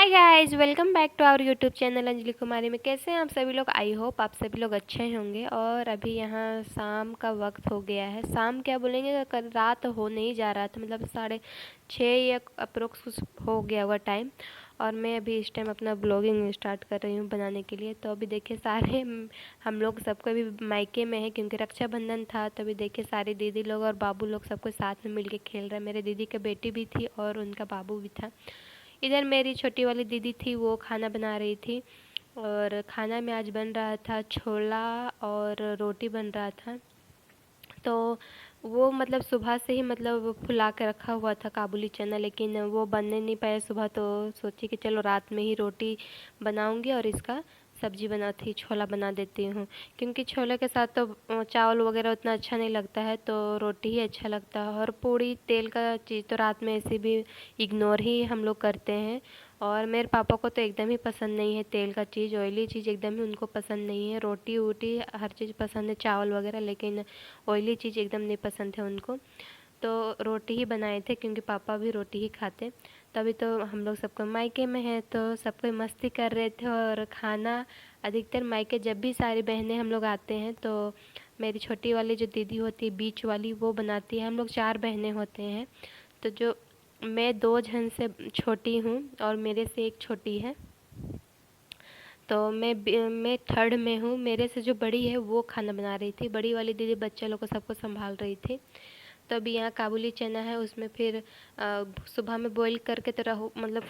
Hi guys, welcome back to our YouTube channel Anjali Kumari में। कैसे हैं आप सभी लोग? आई होप आप सभी लोग अच्छे होंगे। और अभी यहाँ शाम का वक्त हो गया है। शाम क्या बोलेंगे, कल रात हो नहीं जा रहा था, मतलब 6:30 या अप्रोक्स कुछ हो गया हुआ टाइम। और मैं अभी इस टाइम अपना ब्लॉगिंग स्टार्ट कर रही हूँ बनाने के लिए। तो अभी देखिए सारे हम लोग सबको अभी मायके में है, क्योंकि रक्षाबंधन था। तो अभी देखिए सारी दीदी लोग और बाबू लोग सबको साथ में मिलके खेल रहे हैं। मेरे दीदी की बेटी भी थी और उनका बाबू भी था। इधर मेरी छोटी वाली दीदी थी, वो खाना बना रही थी। और खाना में आज बन रहा था छोला और रोटी बन रहा था। तो वो मतलब सुबह से ही मतलब फुला के रखा हुआ था काबुली चना, लेकिन वो बनने नहीं पाया सुबह। तो सोची कि चलो रात में ही रोटी बनाऊंगी और इसका सब्जी बनाती छोला बना देती हूँ, क्योंकि छोले के साथ तो चावल वगैरह उतना अच्छा नहीं लगता है, तो रोटी ही अच्छा लगता है। और पूड़ी तेल का चीज़ तो रात में ऐसे भी इग्नोर ही हम लोग करते हैं। और मेरे पापा को तो एकदम ही पसंद नहीं है तेल का चीज़, ऑयली चीज़ एकदम ही उनको पसंद नहीं है। रोटी वोटी हर चीज़ पसंद है, चावल वगैरह, लेकिन ऑयली चीज़ एकदम नहीं पसंद है उनको। तो रोटी ही बनाए थे, क्योंकि पापा भी रोटी ही खाते। तभी तो हम लोग सबको मायके में है, तो सब कोई मस्ती कर रहे थे। और खाना अधिकतर मायके जब भी सारी बहनें हम लोग आते हैं, तो मेरी छोटी वाली जो दीदी होती है बीच वाली, वो बनाती है। हम लोग 4 बहनें होते हैं। तो जो मैं 2 जन से छोटी हूँ और मेरे से एक छोटी है। तो मैं थर्ड में हूँ। मेरे से जो बड़ी है वो खाना बना रही थी, बड़ी वाली दीदी बच्चा लोग को सबको संभाल रही थी। तो अभी यहाँ काबुली चना है, उसमें फिर सुबह में बॉईल करके तो रहो, मतलब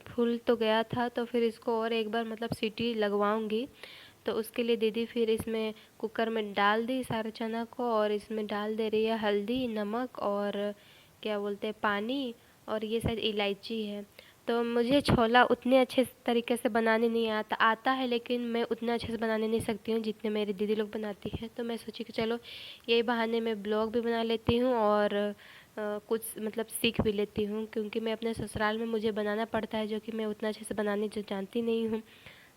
फूल तो गया था। तो फिर इसको और एक बार मतलब सीटी लगवाऊंगी। तो उसके लिए दीदी फिर इसमें कुकर में डाल दी सारे चना को, और इसमें डाल दे रही है हल्दी, नमक और क्या बोलते हैं पानी, और ये शायद इलायची है। तो मुझे छोला उतने अच्छे तरीके से बनाने नहीं आता आता है, लेकिन मैं उतना अच्छे से बनाने नहीं सकती हूँ जितने मेरी दीदी लोग बनाती है। तो मैं सोची कि चलो यही बहाने मैं ब्लॉग भी बना लेती हूँ और कुछ मतलब सीख भी लेती हूँ, क्योंकि मैं अपने ससुराल में मुझे बनाना पड़ता है, जो कि मैं उतना अच्छे से बनाने जो जानती नहीं हूँ।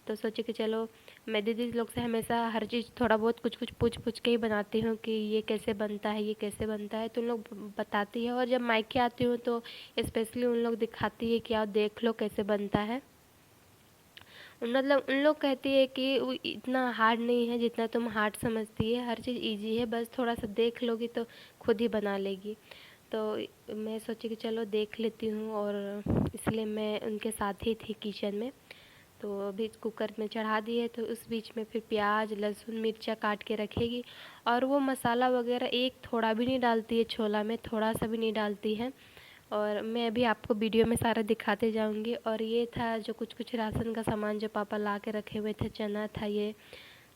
तो सोचे कि चलो मैं दीदी लोग से हमेशा हर चीज़ थोड़ा बहुत कुछ कुछ पूछ पूछ के ही बनाती हूँ कि ये कैसे बनता है, ये कैसे बनता है। तो उन लोग बताती है, और जब मायके आती हूँ तो स्पेशली उन लोग दिखाती है कि आप देख लो कैसे बनता है। मतलब उन लोग कहती है कि वो इतना हार्ड नहीं है जितना तुम हार्ड समझती है, हर चीज़ इजी है, बस थोड़ा सा देख लोगी तो खुद ही बना लेगी। तो मैं सोची कि चलो देख लेती हूँ, और इसलिए मैं उनके साथ ही थी किचन में। तो अभी कुकर में चढ़ा दिए, तो उस बीच में फिर प्याज लहसुन मिर्चा काट के रखेगी। और वो मसाला वगैरह एक थोड़ा भी नहीं डालती है, छोला में थोड़ा सा भी नहीं डालती है। और मैं अभी आपको वीडियो में सारा दिखाते जाऊंगी। और ये था जो कुछ कुछ राशन का सामान जो पापा ला के रखे हुए थे। चना था, ये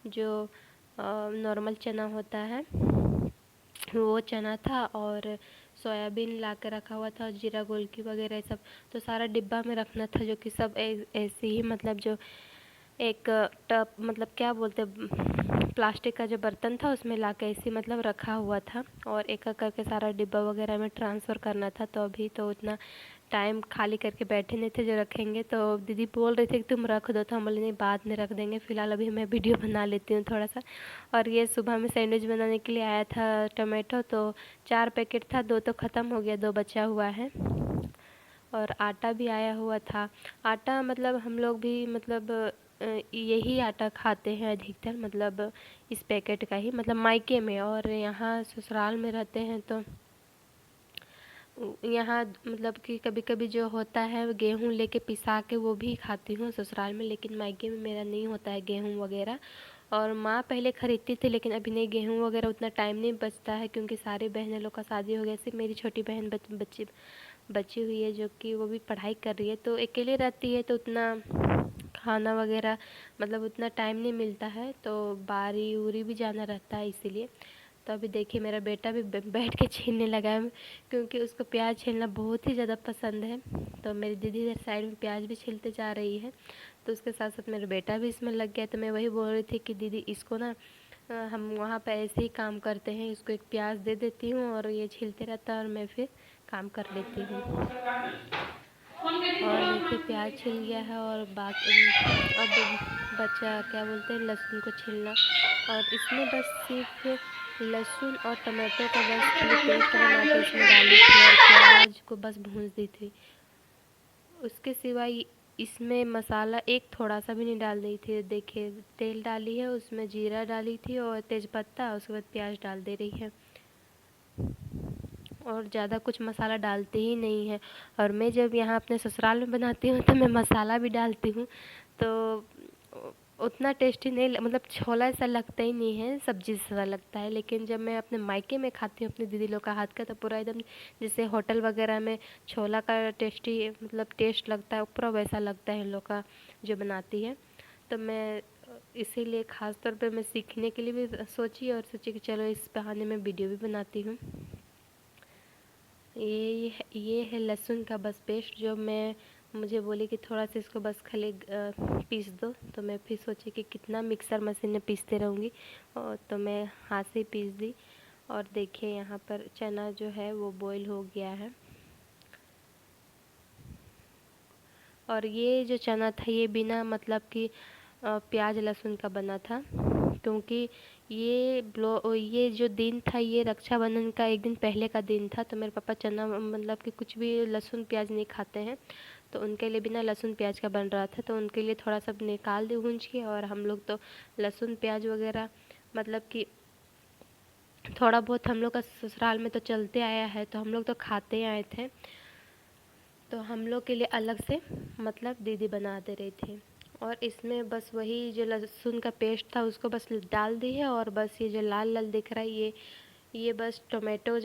जो नॉर्मल चना होता है वो चना था, और सोयाबीन ला के रखा हुआ था, जीरा गोलकी वगैरह सब। तो सारा डिब्बा में रखना था, जो कि सब ऐसे ही मतलब जो एक टब मतलब क्या बोलते प्लास्टिक का जो बर्तन था उसमें ला के ऐसे मतलब रखा हुआ था। और एक एक करके सारा डिब्बा वगैरह में ट्रांसफ़र करना था। तो अभी तो उतना टाइम खाली करके बैठे नहीं थे जो रखेंगे। तो दीदी बोल रही थी कि तुम रख दो, तो हम बोले नहीं बाद में रख देंगे, फ़िलहाल अभी मैं वीडियो बना लेती हूँ थोड़ा सा। और ये सुबह में सैंडविच बनाने के लिए आया था टोमेटो, तो 4 पैकेट था, 2 तो ख़त्म हो गया, 2 बचा हुआ है। और आटा भी आया हुआ था। आटा मतलब हम लोग भी मतलब यही आटा खाते हैं अधिकतर, मतलब इस पैकेट का ही, मतलब मायके में। और यहाँ ससुराल में रहते हैं तो यहाँ मतलब कि कभी कभी जो होता है गेहूँ लेके पिसा के वो भी खाती हूँ ससुराल में, लेकिन मायके में मेरा नहीं होता है गेहूँ वगैरह। और माँ पहले खरीदती थी, लेकिन अभी नहीं, गेहूँ वगैरह उतना टाइम नहीं बचता है, क्योंकि सारे बहनों लोग का शादी हो गया। सिर्फ मेरी छोटी बहन बच्ची बची हुई है, जो कि वो भी पढ़ाई कर रही है। तो अकेले रहती है, तो उतना खाना वगैरह मतलब उतना टाइम नहीं मिलता है, तो बारी उरी भी जाना रहता है इसीलिए। तो अभी देखिए मेरा बेटा भी बैठ के छीलने लगा है, क्योंकि उसको प्याज छीलना बहुत ही ज़्यादा पसंद है। तो मेरी दीदी इधर साइड में प्याज भी छीलते जा रही है, तो उसके साथ साथ मेरा बेटा भी इसमें लग गया। तो मैं वही बोल रही थी कि दीदी इसको ना हम वहाँ पे ऐसे ही काम करते हैं, इसको एक प्याज दे देती हूँ और ये छीलते रहता है और मैं फिर काम कर लेती हूँ। और देखिए प्याज छिल गया है, और अब बचा क्या बोलते हैं लहसुन को छीलना। और इसमें बस सिर्फ लहसुन और टमाटो का बस खाली पेस्ट बना के इसमें डाली थी, और प्याज को बस भून दी थी। उसके सिवाय इसमें मसाला एक थोड़ा सा भी नहीं डाल रही थी। देखिए तेल डाली है, उसमें जीरा डाली थी और तेज़पत्ता, उसके बाद प्याज डाल दे रही है और ज़्यादा कुछ मसाला डालती ही नहीं है। और मैं जब यहाँ अपने ससुराल में बनाती हूँ तो मैं मसाला भी डालती हूँ, तो उतना टेस्टी नहीं मतलब छोला ऐसा लगता ही नहीं है, सब्जी सा लगता है। लेकिन जब मैं अपने मायके में खाती हूँ अपनी दीदी लोग का हाथ का, तो पूरा एकदम जैसे होटल वगैरह में छोला का टेस्टी मतलब टेस्ट लगता है, पूरा वैसा लगता है इन लोग का जो बनाती है। तो मैं इसीलिए ख़ास तौर पे मैं सीखने के लिए भी सोची और सोची कि चलो इस बहाने मैं वीडियो भी बनाती हूँ। ये है लहसुन का बस पेस्ट, जो मैं मुझे बोली कि थोड़ा सा इसको बस खाली पीस दो। तो मैं फिर सोची कि कितना मिक्सर मशीन में पीसते रहूँगी, और तो मैं हाथ से ही पीस दी। और देखिए यहाँ पर चना जो है वो बॉईल हो गया है। और ये जो चना था ये बिना मतलब कि प्याज लहसुन का बना था, क्योंकि ये जो दिन था ये रक्षाबंधन का एक दिन पहले का दिन था। तो मेरे पापा चना मतलब कि कुछ भी लहसुन प्याज नहीं खाते हैं, तो उनके लिए बिना लहसुन प्याज का बन रहा था। तो उनके लिए थोड़ा सा निकाल दी भूंज के। और हम लोग तो लहसुन प्याज वगैरह मतलब कि थोड़ा बहुत हम लोग का ससुराल में तो चलते आया है, तो हम लोग तो खाते आए थे। तो हम लोग के लिए अलग से मतलब दीदी बना दे रही थी। और इसमें बस वही जो लहसुन का पेस्ट था उसको बस डाल दी है। और बस ये जो लाल लाल दिख रहा है ये बस टोमेटो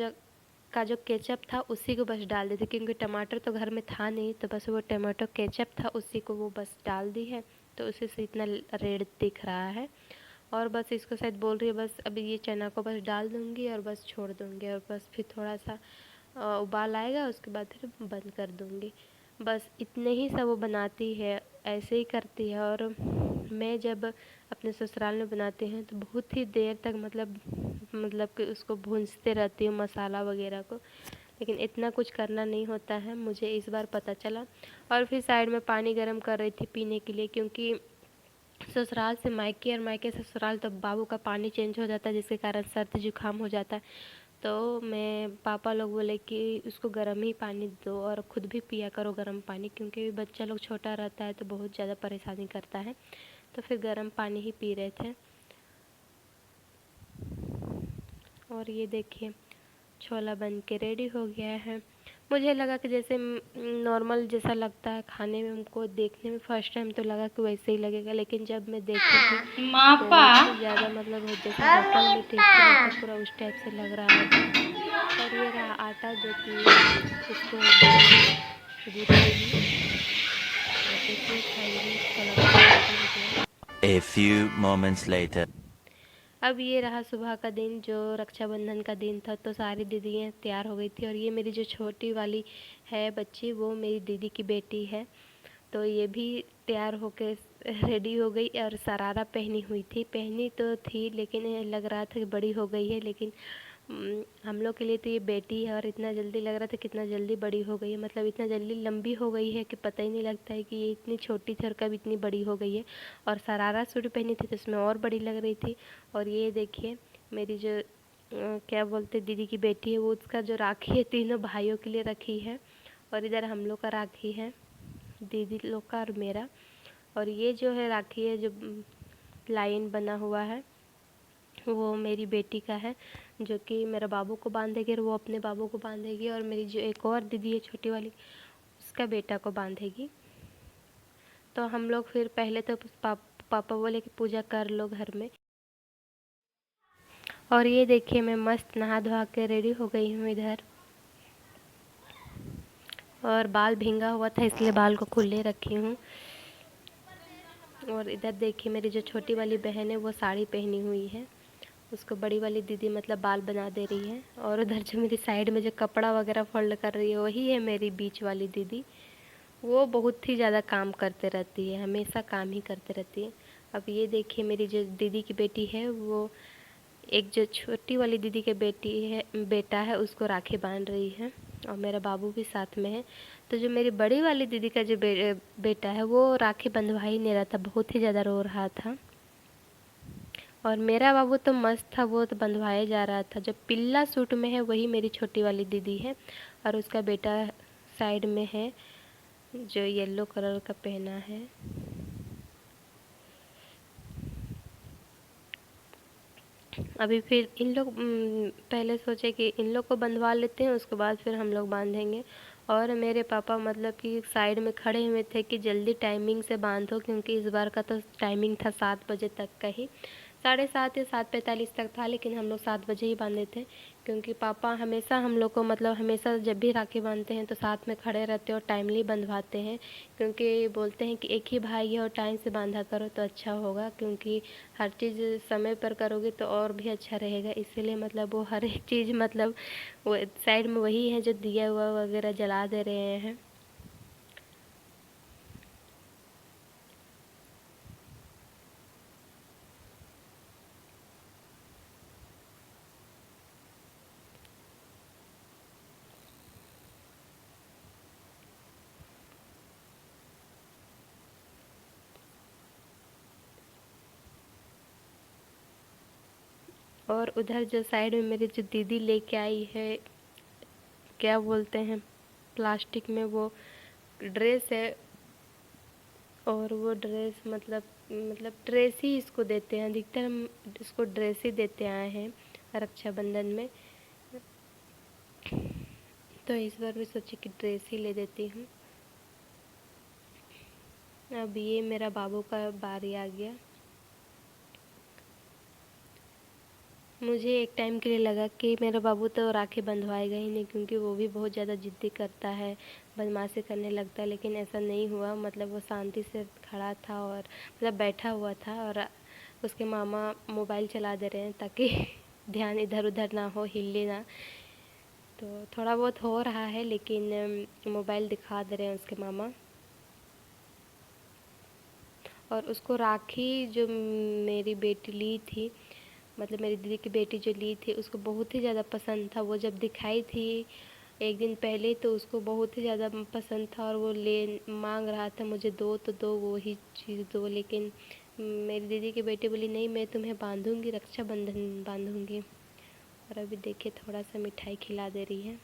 का जो केचप था उसी को बस डाल दी थी, क्योंकि टमाटर तो घर में था नहीं, तो बस वो टमाटो केचप था उसी को वो बस डाल दी है। तो उसी से इतना रेड दिख रहा है। और बस इसको शायद बोल रही है बस अभी ये चना को बस डाल दूँगी और बस छोड़ दूँगी, और बस फिर थोड़ा सा उबाल आएगा उसके बाद फिर बंद कर दूँगी। बस इतने ही सब वो बनाती है, ऐसे ही करती है। और मैं जब अपने ससुराल में बनाती हूँ तो बहुत ही देर तक मतलब कि उसको भूंजते रहती हूँ मसाला वगैरह को, लेकिन इतना कुछ करना नहीं होता है, मुझे इस बार पता चला। और फिर साइड में पानी गर्म कर रही थी पीने के लिए, क्योंकि ससुराल से मायके और मायके से ससुराल तो बाबू का पानी चेंज हो जाता है, जिसके कारण सर्दी जुकाम हो जाता है। तो मैं पापा लोग बोले कि उसको गर्म ही पानी दो और ख़ुद भी पिया करो गर्म पानी, क्योंकि बच्चा लोग छोटा रहता है तो बहुत ज़्यादा परेशानी करता है। तो फिर गर्म पानी ही पी रहे थे। और ये देखिए छोला बन के रेडी हो गया है। मुझे लगा कि जैसे नॉर्मल जैसा लगता है खाने में, हमको देखने में फ़र्स्ट टाइम तो लगा कि वैसे ही लगेगा, लेकिन जब मैं देखी थी बहुत ही ज़्यादा मतलब जैसे होटल में टेस्टी लगता है पूरा उस टाइप से लग रहा था। और ये रहा आटा जो कि इसको गूँथूँगी, गूँथूँगी, आटे से खाएंगे छोला बन के रेडी हो गया। A few moments later. अब ये रहा सुबह का दिन जो रक्षाबंधन का दिन था। तो सारी दीदियाँ तैयार हो गई थी, और ये मेरी जो छोटी वाली है बच्ची वो मेरी दीदी की बेटी है। तो ये भी तैयार होके रेडी हो गई और शरारा पहनी हुई थी। पहनी तो थी लेकिन लग रहा था कि बड़ी हो गई है, लेकिन हम लोग के लिए तो ये बेटी है। और इतना जल्दी लग रहा था कितना जल्दी बड़ी हो गई है, मतलब इतना जल्दी लंबी हो गई है कि पता ही नहीं लगता है कि ये इतनी छोटी थी और कब इतनी बड़ी हो गई है। और शरारा सूट पहनी थी तो इसमें और बड़ी लग रही थी। और ये देखिए मेरी जो क्या बोलते दीदी की बेटी है वो उसका जो राखी है तीनों भाइयों के लिए रखी है। और इधर हम लोग का राखी है, दीदी लोग का और मेरा। और ये जो है राखी है जो लाइन बना हुआ है वो मेरी बेटी का है, जो कि मेरा बाबू को बांधेगी और वो अपने बाबू को बांधेगी। और मेरी जो एक और दीदी है छोटी वाली उसका बेटा को बांधेगी। तो हम लोग फिर पहले तो पापा बोले कि पूजा कर लो घर में। और ये देखिए मैं मस्त नहा धोआ के रेडी हो गई हूँ इधर। और बाल भींगा हुआ था इसलिए बाल को खुले रखी हूँ। और इधर देखिए मेरी जो छोटी वाली बहन है वो साड़ी पहनी हुई है, उसको बड़ी वाली दीदी मतलब बाल बना दे रही है। और उधर जो मेरी साइड में जो कपड़ा वगैरह फोल्ड कर रही है वही है मेरी बीच वाली दीदी। वो बहुत ही ज़्यादा काम करते रहती है, हमेशा काम ही करते रहती है। अब ये देखिए मेरी जो दीदी की बेटी है वो एक जो छोटी वाली दीदी के बेटा है उसको राखी बांध रही है, और मेरा बाबू भी साथ में है। तो जो मेरी बड़ी वाली दीदी का जो बेटा है वो राखी बंधवा ही नहीं रहा था, बहुत ही ज़्यादा रो रहा था। और मेरा बाबू तो मस्त था, वो तो बंधवाया जा रहा था। जो पिल्ला सूट में है वही मेरी छोटी वाली दीदी है, और उसका बेटा साइड में है। जो येलो कलर का पहना है। अभी फिर इन लोग पहले सोचे कि इन लोग को बंधवा लेते हैं, उसके बाद फिर हम लोग बांधेंगे। और मेरे पापा मतलब कि साइड में खड़े हुए थे कि जल्दी टाइमिंग से बांधो, क्योंकि इस बार का तो टाइमिंग था 7 बजे तक का ही, 7:30 या 7:45 तक था, लेकिन हम लोग 7 बजे ही बांधे थे। क्योंकि पापा हमेशा हम लोग को मतलब हमेशा जब भी राखी बांधते हैं तो साथ में खड़े रहते हैं और टाइमली बंधवाते हैं। क्योंकि बोलते हैं कि एक ही भाई है और टाइम से बांधा करो तो अच्छा होगा, क्योंकि हर चीज़ समय पर करोगे तो और भी अच्छा रहेगा। इसीलिए मतलब वो हर एक चीज़ मतलब वो साइड में वही है जो दिया हुआ वगैरह जला दे रहे हैं। और उधर जो साइड में मेरी जो दीदी लेके आई है, क्या बोलते हैं, प्लास्टिक में वो ड्रेस है। और वो ड्रेस मतलब ड्रेस ही इसको देते हैं, अधिकतर हम इसको ड्रेस ही देते आए हैं रक्षाबंधन में। तो इस बार भी सोची कि ड्रेस ही ले देती हूँ। अब ये मेरा बाबू का बारी आ गया। मुझे एक टाइम के लिए लगा कि मेरा बाबू तो राखी बंधवाएगा ही नहीं, क्योंकि वो भी बहुत ज़्यादा ज़िद्दी करता है, बदमाशी करने लगता है। लेकिन ऐसा नहीं हुआ, मतलब वो शांति से खड़ा था और मतलब बैठा हुआ था। और उसके मामा मोबाइल चला दे रहे हैं ताकि ध्यान इधर उधर ना हो, हिले ना। तो थोड़ा बहुत हो रहा है, लेकिन मोबाइल दिखा दे रहे हैं उसके मामा। और उसको राखी जो मेरी बेटी ली थी, मतलब मेरी दीदी की बेटी जो ली थी, उसको बहुत ही ज़्यादा पसंद था। वो जब दिखाई थी एक दिन पहले तो उसको बहुत ही ज़्यादा पसंद था, और वो ले मांग रहा था मुझे दो तो दो, वो ही चीज़ दो। लेकिन मेरी दीदी की बेटी बोली नहीं, मैं तुम्हें बांधूंगी, रक्षाबंधन बांधूंगी। और अभी देखिए थोड़ा सा मिठाई खिला दे रही है।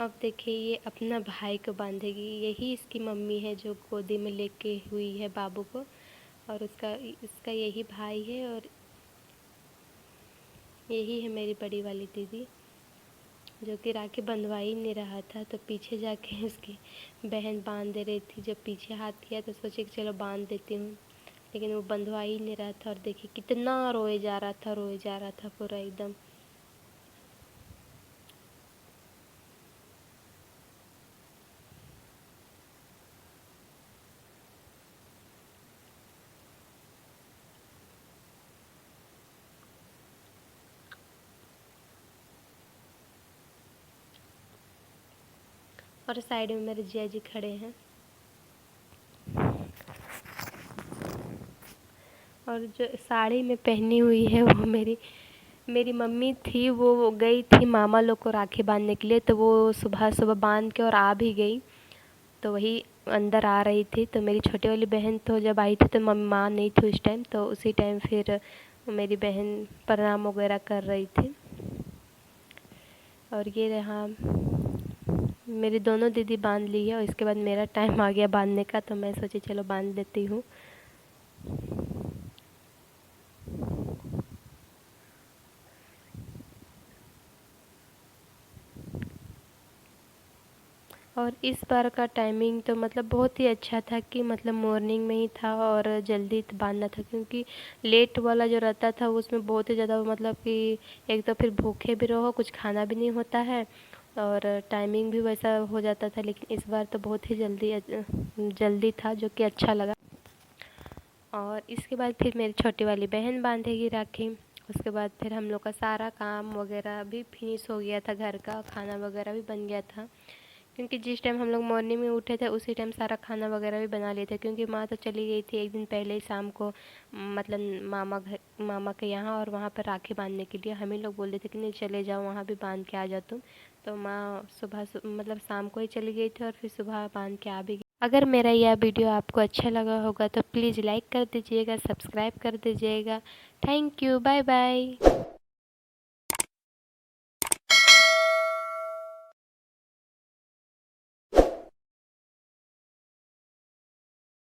अब देखिए ये अपना भाई को बांधेगी। यही इसकी मम्मी है जो गोदी में लेके हुई है बाबू को, और इसका यही भाई है। और यही है मेरी बड़ी वाली दीदी, जो कि राखी बंधवा ही नहीं रहा था, तो पीछे जाके उसकी बहन बांध दे रही थी। जब पीछे हाथ किया तो सोचे कि चलो बांध देती हूँ, लेकिन वो बंधवा ही नहीं रहा था। और देखिए कितना रोए जा रहा था, रोए जा रहा था पूरा एकदम। और साइड में मेरे जिया जी खड़े हैं। और जो साड़ी में पहनी हुई है वो मेरी मेरी मम्मी थी। वो गई थी मामा लोग को राखी बांधने के लिए, तो वो सुबह सुबह बांध के और आ भी गई। तो वही अंदर आ रही थी, तो मेरी छोटी वाली बहन तो जब आई थी तो मम्मी माँ नहीं थी उस टाइम, तो उसी टाइम फिर मेरी बहन प्रणाम वगैरह कर रही थी। और ये रहा, मेरी दोनों दीदी बांध ली है और इसके बाद मेरा टाइम आ गया बांधने का, तो मैं सोची चलो बांध देती हूँ। और इस बार का टाइमिंग तो मतलब बहुत ही अच्छा था कि मतलब मॉर्निंग में ही था और जल्दी बांधना था, क्योंकि लेट वाला जो रहता था उसमें बहुत ही ज़्यादा मतलब कि एक तो फिर भूखे भी रहो, कुछ खाना भी नहीं होता है, और टाइमिंग भी वैसा हो जाता था। लेकिन इस बार तो बहुत ही जल्दी था, जो कि अच्छा लगा। और इसके बाद फिर मेरी छोटी वाली बहन बांधेगी राखी। उसके बाद फिर हम लोग का सारा काम वगैरह भी फिनिश हो गया था, घर का खाना वगैरह भी बन गया था। क्योंकि जिस टाइम हम लोग मॉर्निंग में उठे थे उसी टाइम सारा खाना वगैरह भी बना लिए थे, क्योंकि माँ तो चली गई थी एक दिन पहले ही शाम को, मतलब मामा के यहाँ, और वहाँ पर राखी बांधने के लिए हम ही लोग बोल रहे थे कि नहीं चले जाओ वहाँ भी बांध के आ जाओ तुम। तो माँ मतलब शाम को ही चली गई थी और फिर सुबह बांध के आ भी गई। अगर मेरा यह वीडियो आपको अच्छा लगा होगा तो प्लीज़ लाइक कर दीजिएगा, सब्सक्राइब कर दीजिएगा। Thank you, bye bye.